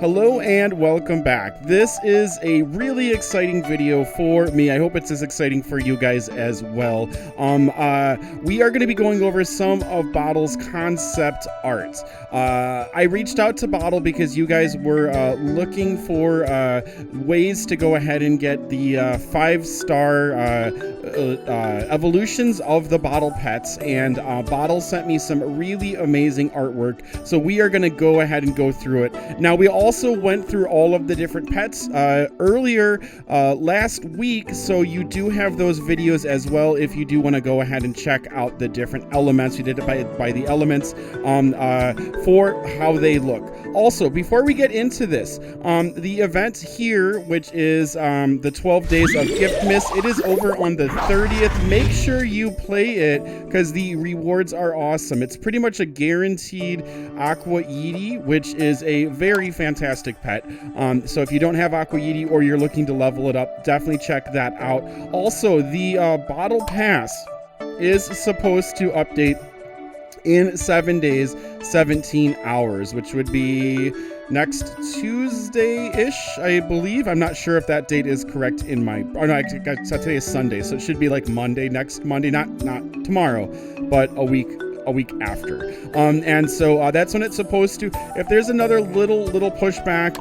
Hello and welcome back. This is a really exciting video for me. I hope it's as exciting for you guys as well. We are going to be going over some of Bottle's concept art. I reached out to Boddle because you guys were looking for ways to go ahead and get the 5-star evolutions of the Boddle pets, and Boddle sent me some really amazing artwork, so we are going to go ahead and go through it. Now, we also went through all of the different pets earlier last week, so you do have those videos as well if you do want to go ahead and check out the different elements. We did it by the elements for how they look. Also, before we get into this, the event here, which is the 12 days of Giftmas, it is over on the 30th. Make sure you play it because the rewards are awesome. It's pretty much a guaranteed Aqua Yeeti, which is a very fantastic pet. So if you don't have Aqua Yeeti or you're looking to level it up, definitely check that out. Also, the Bottle Pass is supposed to update in 7 days, 17 hours, which would be next Tuesday-ish, I believe. I'm not sure if that date is correct in my... Oh, no, today is Sunday, so it should be like Monday, next Monday, not tomorrow, but a week after. And so that's when it's supposed to. If there's another little pushback,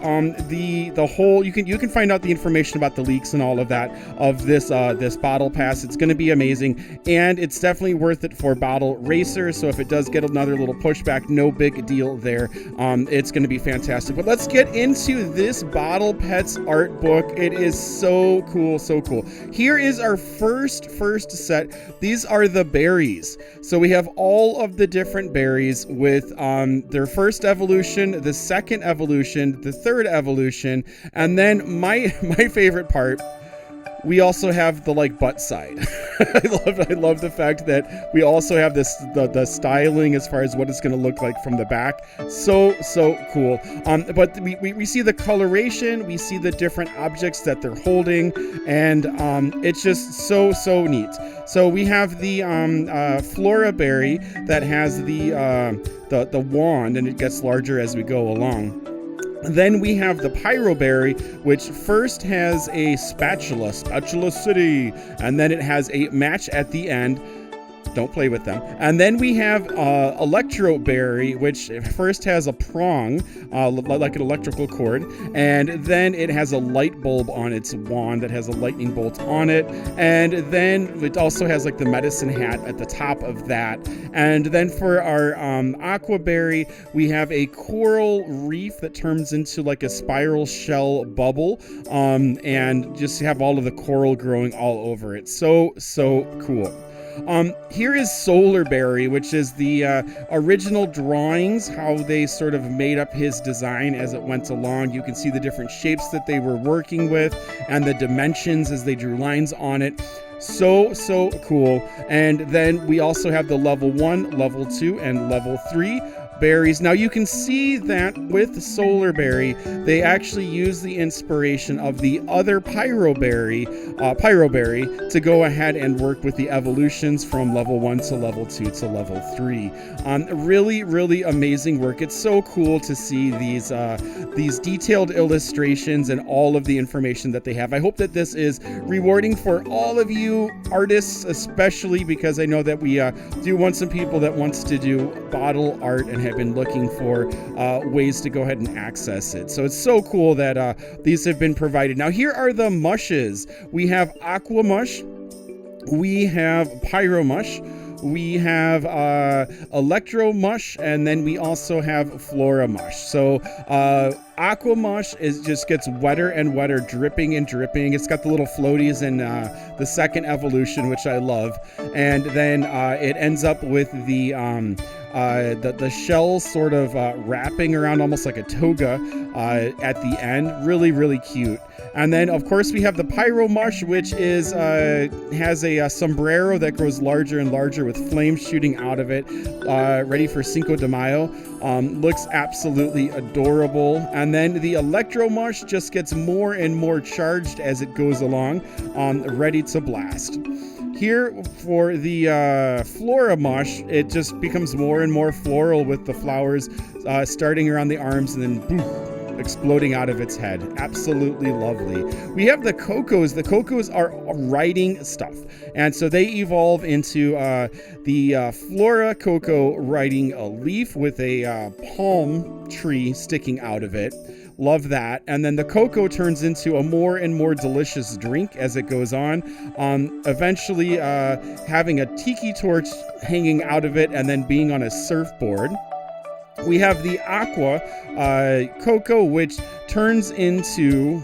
the whole, you can find out the information about the leaks and all of that of this Bottle Pass. It's going to be amazing, and it's definitely worth it for Bottle Racer. So if it does get another little pushback, no big deal there. It's going to be fantastic. But let's get into this Bottle Pets art book. It is so cool, so cool. Here is our first set. These are the berries. So we have all of the different berries with their first evolution, the second evolution, the third evolution, and then my favorite part, we also have the butt side. I love the fact that we also have this the styling as far as what it's going to look like from the back. So cool. But we see the coloration, we see the different objects that they're holding, and it's just so neat. So we have the Flora berry that has the wand, and it gets larger as we go along. Then we have the Pyro Berry, which first has a Spatula City, and then it has a match at the end. Don't play with them. And then we have Electro Berry, which first has a prong, like an electrical cord, and then it has a light bulb on its wand that has a lightning bolt on it, and then it also has the medicine hat at the top of that. And then for our Aqua Berry, we have a coral reef that turns into a spiral shell bubble, and just have all of the coral growing all over it. So cool. Here is Solar Berry, which is the original drawings, how they sort of made up his design as it went along. You can see the different shapes that they were working with and the dimensions as they drew lines on it. So cool. And then we also have the level 1, level 2, and level 3 berries. Now you can see that with Solar Berry, they actually use the inspiration of the other Pyro Berry to go ahead and work with the evolutions from level 1 to level 2 to level 3. Really amazing work. It's so cool to see these detailed illustrations and all of the information that they have. I hope that this is rewarding for all of you artists, especially because I know that we do want some people that wants to do bottle art and have been looking for ways to go ahead and access it. So it's so cool that these have been provided. Now here are the mushes. We have Aqua Mush, we have Pyro Mush, we have Electro Mush, and then we also have Flora Mush. So Aqua Mush just gets wetter and wetter, dripping and dripping. It's got the little floaties in the second evolution, which I love. And then it ends up with the shell sort of wrapping around almost like a toga at the end. Really cute. And then, of course, we have the Pyro Mush, which is has a sombrero that grows larger and larger with flames shooting out of it, ready for Cinco de Mayo. Looks absolutely adorable. And then the Electro Mush just gets more and more charged as it goes along, ready to blast. Here for the Flora Mush, it just becomes more and more floral with the flowers starting around the arms and then boom, exploding out of its head. Absolutely lovely. We have the Cocos. The Cocos are writing stuff. And so they evolve into the Flora Coco riding a leaf with a palm tree sticking out of it. Love that. And then the Coco turns into a more and more delicious drink as it goes on, eventually having a tiki torch hanging out of it and then being on a surfboard. We have the Aqua Coco, which turns into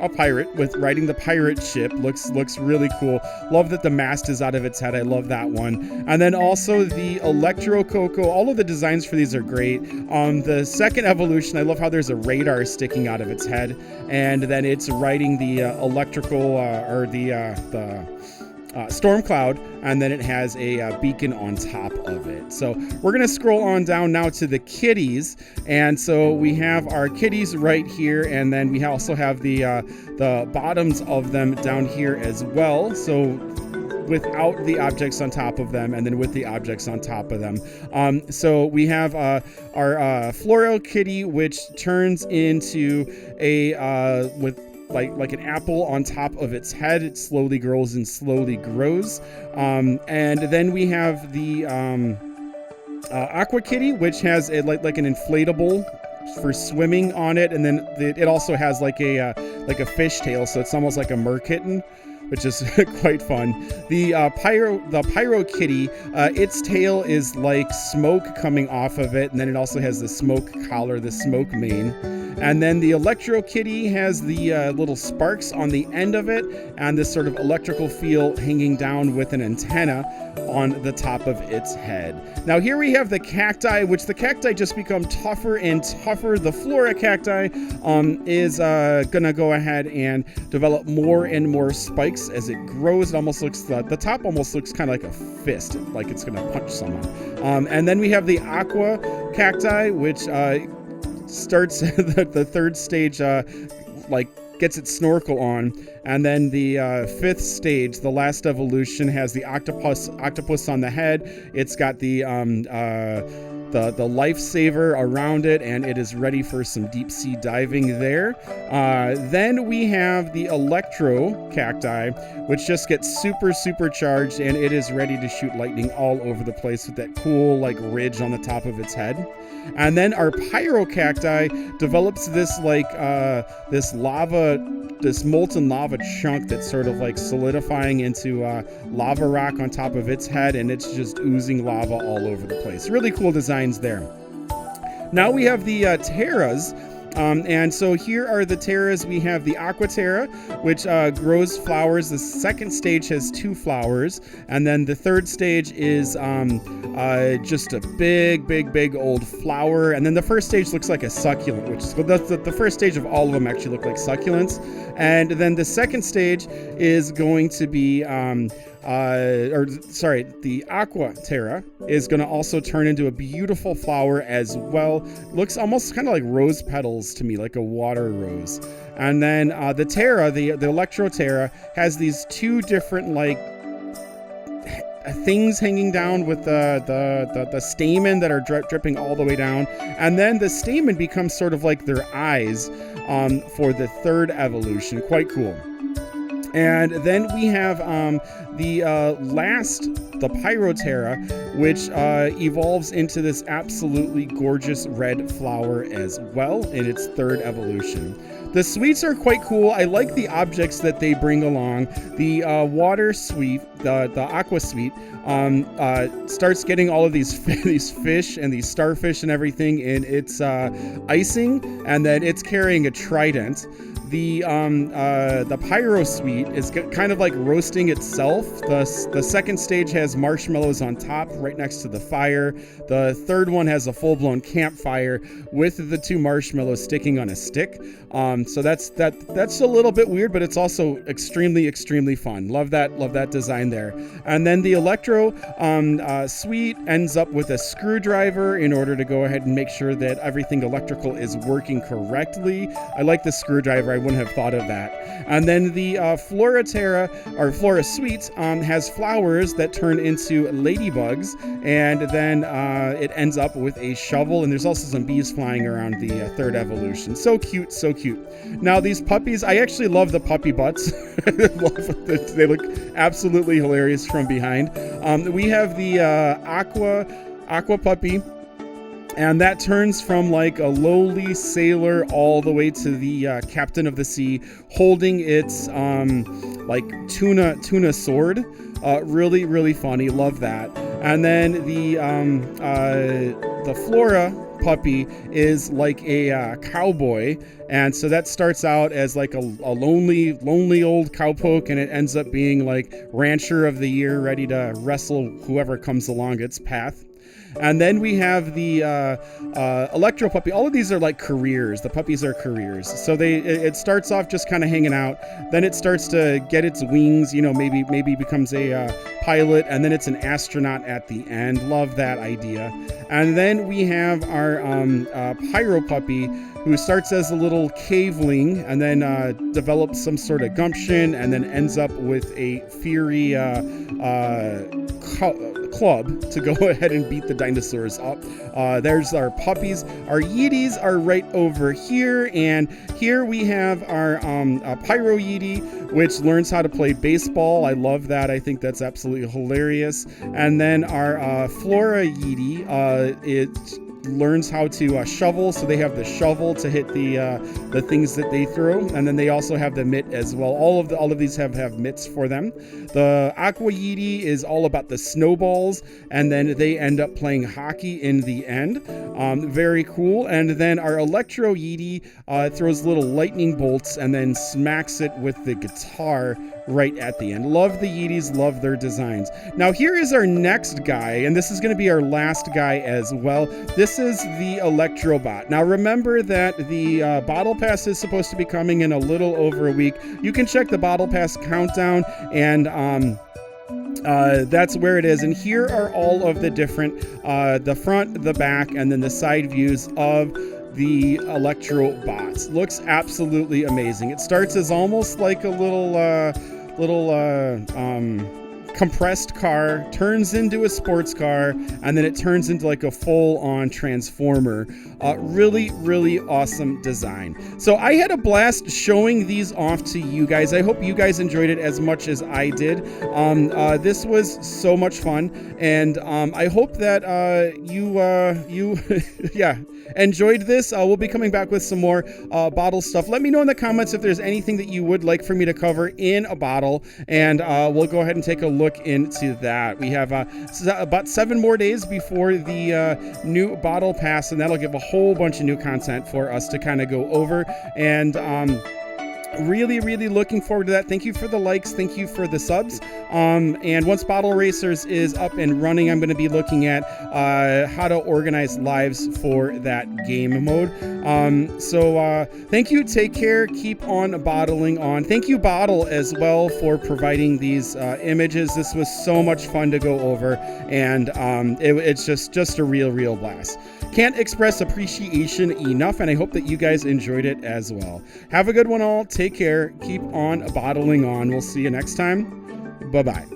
a pirate with riding the pirate ship. Looks really cool. Love that the mast is out of its head. I love that one. And then also the Electro Coco. All of the designs for these are great. The second evolution, I love how there's a radar sticking out of its head, and then it's riding the electrical or the storm cloud, and then it has a beacon on top of it. So we're gonna scroll on down now to the kitties, and so we have our kitties right here, and then we also have the bottoms of them down here as well. So without the objects on top of them, and then with the objects on top of them. So we have our floral kitty, which turns into a with like an apple on top of its head. It slowly grows and slowly grows. And then we have the Aqua Kitty, which has like an inflatable for swimming on it, and then it also has like a fish tail, so it's almost like a merkitten, which is quite fun. The Pyro Kitty, its tail is like smoke coming off of it, and then it also has the smoke collar, the smoke mane. And then the Electro Kitty has the little sparks on the end of it, and this sort of electrical feel hanging down with an antenna on the top of its head. Now here we have the Cacti, which the Cacti just become tougher and tougher. The Flora Cacti is gonna go ahead and develop more and more spikes as it grows. It almost looks, the top almost looks kind of like a fist, like it's gonna punch someone. And then we have the Aqua Cacti, which starts the third stage, like gets its snorkel on, and then the fifth stage, the last evolution, has the octopus on the head. It's got the lifesaver around it, and it is ready for some deep sea diving there. Then we have the Electro Cacti, which just gets super charged, and it is ready to shoot lightning all over the place with that cool like ridge on the top of its head. And then our Pyro Cacti develops this like this molten lava chunk that's sort of like solidifying into lava rock on top of its head, and it's just oozing lava all over the place. Really cool designs there. Now we have the Terras. And so here are the Terras. We have the Aqua Terra, which grows flowers. The second stage has 2 flowers, and then the third stage is just a big old flower. And then the first stage looks like a succulent, which is the first stage of all of them actually look like succulents. And then the second stage is going to be the Aqua Terra is going to also turn into a beautiful flower as well. Looks almost kind of like rose petals to me, like a water rose. And then the Terra, the Electro Terra, has these 2 different like things hanging down with the stamen that are dripping all the way down, and then the stamen becomes sort of like their eyes for the third evolution. Quite cool. And then we have the Pyro Terra, which evolves into this absolutely gorgeous red flower as well in its third evolution. The sweets are quite cool. I like the objects that they bring along. The water sweet, the aqua sweet, starts getting all of these fish and these starfish and everything in its icing, and then it's carrying a trident. The Pyro Sweet is kind of like roasting itself. The second stage has marshmallows on top right next to the fire. The third one has a full-blown campfire with the 2 marshmallows sticking on a stick. So that's a little bit weird, but it's also extremely fun. Love that design there. And then the Electro Sweet ends up with a screwdriver in order to go ahead and make sure that everything electrical is working correctly. I like the screwdriver. I wouldn't have thought of that. And then the Flora Terra, or Flora Suite, has flowers that turn into ladybugs, and then it ends up with a shovel, and there's also some bees flying around the third evolution. So cute, so cute. Now these puppies, I actually love the puppy butts. They look absolutely hilarious from behind. We have the aqua puppy, and that turns from like a lowly sailor all the way to the captain of the sea, holding its like tuna sword. Really, really funny. Love that. And then the Flora puppy is like a cowboy, and so that starts out as like a lonely old cowpoke, and it ends up being like rancher of the year, ready to wrestle whoever comes along its path. And then we have the Electro puppy. All of these are like careers. The puppies are careers. So it starts off just kind of hanging out. Then it starts to get its wings, maybe becomes a pilot, and then it's an astronaut at the end. Love that idea. And then we have our Pyro puppy, who starts as a little caveling and then develops some sort of gumption, and then ends up with a fiery club to go ahead and beat the dinosaurs up. There's our puppies. Our Yeeties are right over here, and here we have our Pyro Yeeti, which learns how to play baseball. I love that. I think that's absolutely hilarious. And then our Flora Yeeti, it learns how to shovel, so they have the shovel to hit the things that they throw, and then they also have the mitt as well. All of these have mitts for them. The Aqua Yeeti is all about the snowballs, and then they end up playing hockey in the end. Very cool. And then our Electro Yeeti throws little lightning bolts and then smacks it with the guitar right at the end. Love the Yeeties, love their designs. Now here is our next guy, and this is going to be our last guy as well. This is the Electrobot. Now remember that the Boddle Pass is supposed to be coming in a little over a week. You can check the Boddle Pass countdown, and that's where it is. And here are all of the different, the front, the back, and then the side views of the Electrobots. Looks absolutely amazing. It starts as almost like a little compressed car, turns into a sports car, and then it turns into like a full-on transformer. Really, really awesome design. So I had a blast showing these off to you guys. I hope you guys enjoyed it as much as I did. This was so much fun, and I hope that you yeah, enjoyed this. We'll be coming back with some more bottle stuff. Let me know in the comments if there's anything that you would like for me to cover in a bottle, and we'll go ahead and take a look into that. We have about 7 more days before the new Bottle Pass, and that'll give a whole bunch of new content for us to kind of go over, and really, really looking forward to that. Thank you for the likes. Thank you for the subs. And once Bottle Racers is up and running, I'm going to be looking at how to organize lives for that game mode. So thank you. Take care. Keep on bottling on. Thank you, Boddle, as well, for providing these images. This was so much fun to go over, and it's just a real blast. Can't express appreciation enough, and I hope that you guys enjoyed it as well. Have a good one all. Take care. Keep on bottling on. We'll see you next time. Bye-bye.